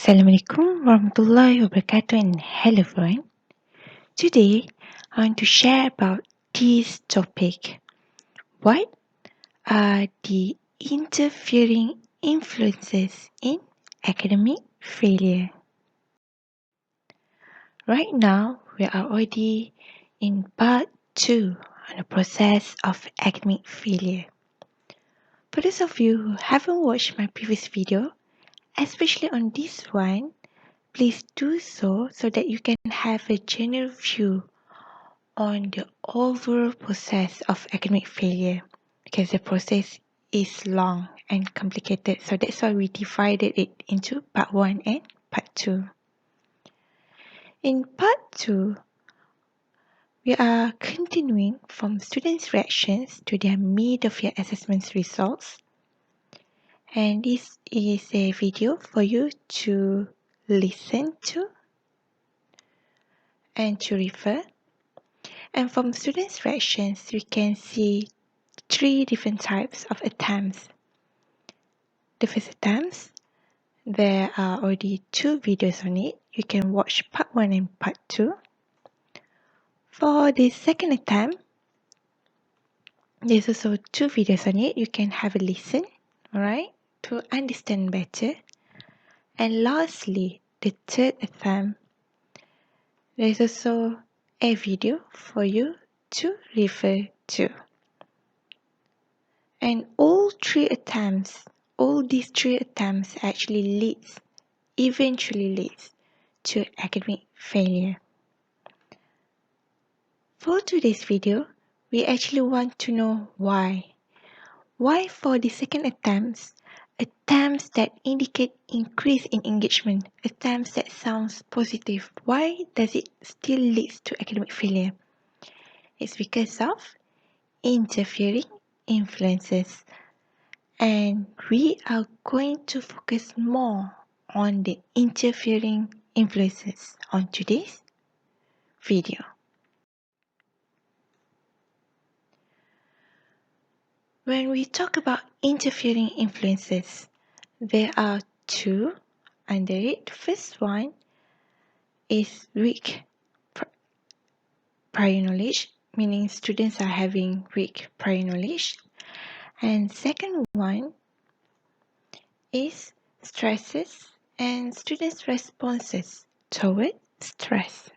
Assalamu Alaikum warahmatullahi wabarakatuh and hello everyone. Today I want to share about this topic. What are the interfering influences in academic failure? Right now we are already in part 2 on the process of academic failure. For those of you who haven't watched my previous video, especially on this one, please do so that you can have a general view on the overall process of academic failure, because the process is long and complicated, so that's why we divided it into part 1 and part 2. In part 2, we are continuing from students' reactions to their mid-of-year assessment results, and this is a video for you to listen to and to refer. And from students' reactions, we can see 3 different types of attempts. The first attempts, there are already 2 videos on it. You can watch part 1 and part 2. For the second attempt, there's also 2 videos on it. You can have a listen, alright, to understand better. And lastly, the third attempt, there's also a video for you to refer to. And all these three attempts actually eventually leads to academic failure. For today's video, we actually want to know why. Why for the second attempts that indicate increase in engagement, attempts that sounds positive, why does it still lead to academic failure? It's because of interfering influences. And we are going to focus more on the interfering influences on today's video. When we talk about interfering influences, there are 2 under it. First one is weak prior knowledge, meaning students are having weak prior knowledge. And second one is stresses and students' responses toward stress.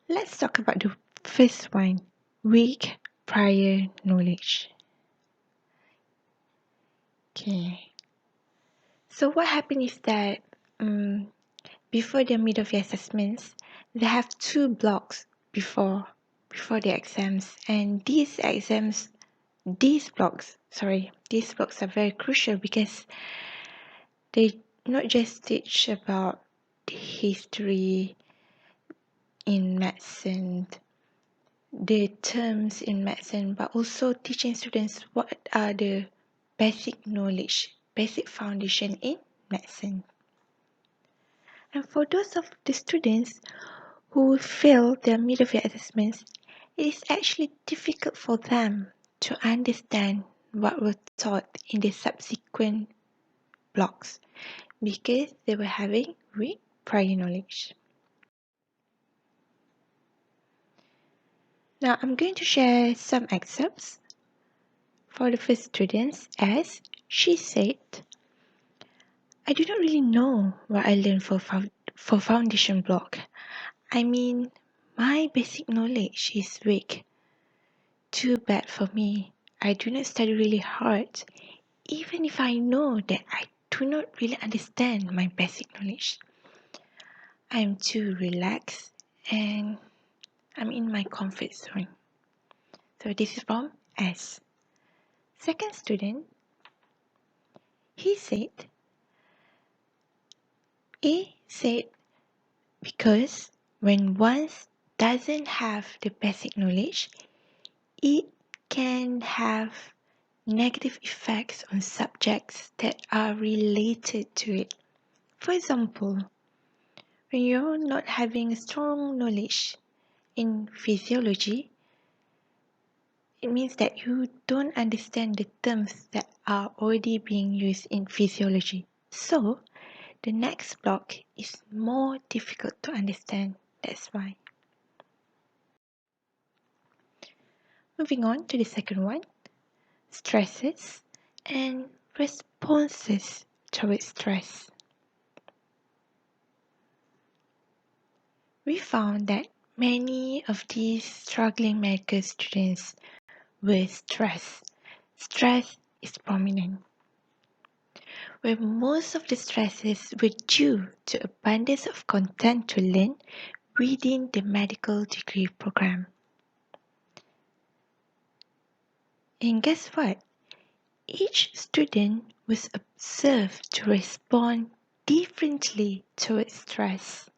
Let's talk about the first one, weak prior knowledge. Okay. So what happened is that before the mid-of-year assessments, they have 2 blocks before the exams, and these blocks are very crucial because they not just teach about the history in medicine, the terms in medicine, but also teaching students what are the basic knowledge, basic foundation in medicine. And for those of the students who fail their mid-of-year assessments, it is actually difficult for them to understand what was taught in the subsequent blocks because they were having weak prior knowledge. Now I'm going to share some excerpts for the first students. As she said, I do not really know what I learned for foundation block. I mean, my basic knowledge is weak. Too bad for me. I do not study really hard, even if I know that I do not really understand my basic knowledge. I am too relaxed and I'm in my comfort zone. So this is from S. Second student, he said, A said, because when one doesn't have the basic knowledge, it can have negative effects on subjects that are related to it. For example, when you're not having a strong knowledge in physiology, it means that you don't understand the terms that are already being used in physiology. So, the next block is more difficult to understand. That's why. Moving on to the second one, stresses and responses towards stress. We found that many of these struggling medical students were stressed. Stress is prominent, where most of the stresses were due to abundance of content to learn within the medical degree program. And guess what? Each student was observed to respond differently towards stress.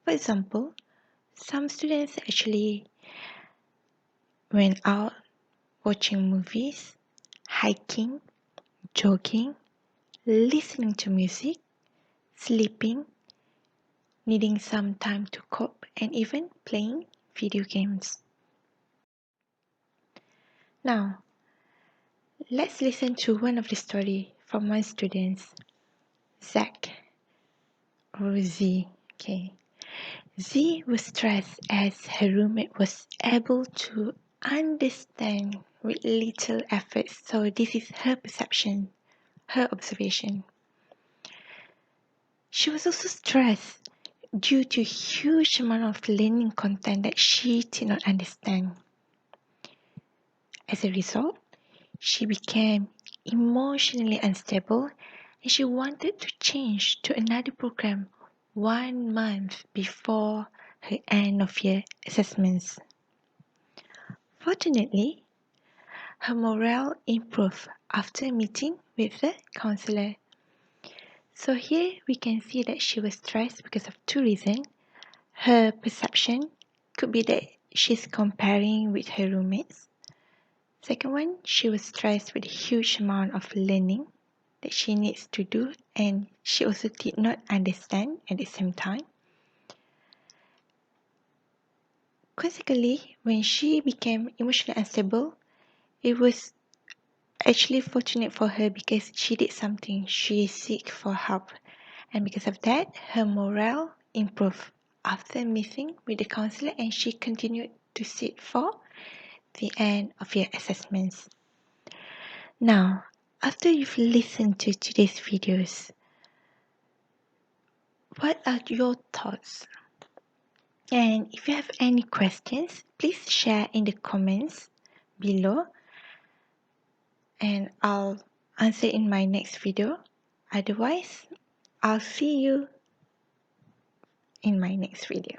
For example, some students actually went out watching movies, hiking, jogging, listening to music, sleeping, needing some time to cope, and even playing video games. Now, let's listen to one of the story from one student, Zach or Z. Okay. Z was stressed as her roommate was able to understand with little effort. So this is her perception, her observation. She was also stressed due to huge amount of learning content that she did not understand. As a result, she became emotionally unstable and she wanted to change to another program 1 month before her end of year assessments. Fortunately, her morale improved after meeting with the counselor. So here we can see that she was stressed because of two reasons. Her perception could be that she's comparing with her roommates. Second one, she was stressed with a huge amount of learning that she needs to do and she also did not understand at the same time. Consequently, when she became emotionally unstable, it was actually fortunate for her because she did something. She seek for help. And because of that, her morale improved after meeting with the counselor and she continued to sit for the end of your assessments. Now, after you've listened to today's videos, what are your thoughts? And if you have any questions, please share in the comments below and I'll answer in my next video. Otherwise, I'll see you in my next video.